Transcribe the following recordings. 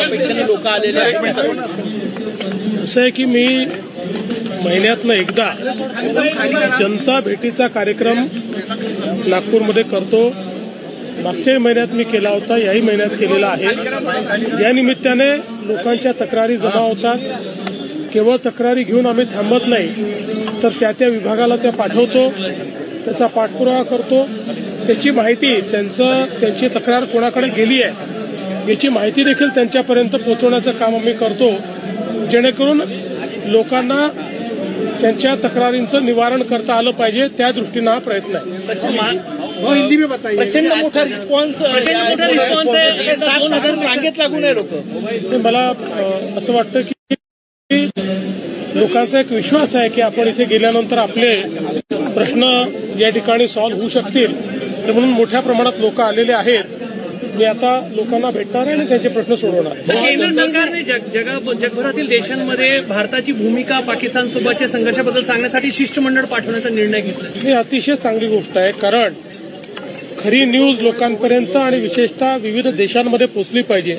अपेक्षेने लोक आलेले आहेत? असं आहे की मी महिन्यातनं एकदा जनता भेटीचा कार्यक्रम नागपूरमध्ये करतो. मागच्याही महिन्यात मी केला होता, याही महिन्यात केलेला आहे. या निमित्ताने लोकांच्या तक्रारी जमा होतात. केवळ तक्रारी घेऊन आम्ही थांबत नाही, तर त्या विभागाला त्या पाठवतो, त्याचा पाठपुरावा करतो. त्याची माहिती त्यांची तक्रार कोणाकडे गेली आहे याची माहिती देखील त्यांच्यापर्यंत पोहोचवण्याचं काम आम्ही करतो, जेणेकरून लोकांना त्यांच्या तक्रारींचं निवारण करता आलं पाहिजे. त्या दृष्टीनं हा प्रयत्न आहे. हिंदी में बताइए. प्रचंड मोठा रिस्पॉन्स आहे. 7,000 रांगेत लागून आहे लोक. मला असं वाटतं की लोकांचा एक विश्वास आहे की आपण इथे गेल्यानंतर आपले प्रश्न या ठिकाणी सॉल्व्ह होऊ शकतील, म्हणून मोठ्या प्रमाणात लोक आलेले आहेत. मी आता लोकांना भेटणार आहे आणि त्यांचे प्रश्न सोडवणार. केंद्र सरकारने जगभरातील देशांमध्ये भारताची भूमिका पाकिस्तानसोबतच्या संघर्षाबद्दल सांगण्यासाठी शिष्टमंडळ पाठवण्याचा निर्णय घेतला. ही अतिशय चांगली गोष्ट आहे, कारण खरी न्यूज लोकांपर्यंत आणि विशेषतः विविध देशांमध्ये पोहोचली पाहिजे.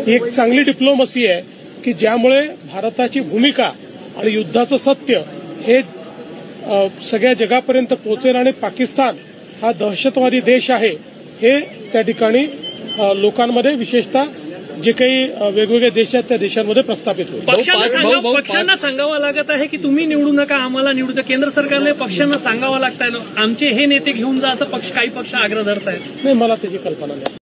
ही एक चांगली डिप्लोमसी आहे की ज्यामुळे भारताची भूमिका आणि युद्धाचं सत्य हे सगळ्या जगापर्यंत पोहोचेल आणि पाकिस्तान हा दहशतवादी देश आहे हे त्या ठिकाणी लोकांमध्ये विशेषतः जे काही वेगवेगळे देश आहेत त्या देशांमध्ये प्रस्थापित होईल. पक्षांना सांगावं लागत आहे की तुम्ही निवडू नका, आम्हाला निवडू द्या. केंद्र सरकारने पक्षांना सांगावं लागत आहे आमचे हे नेते घेऊन जा, असं काही पक्ष आग्रह धरत आहेत. नाही, मला त्याची कल्पना नाही.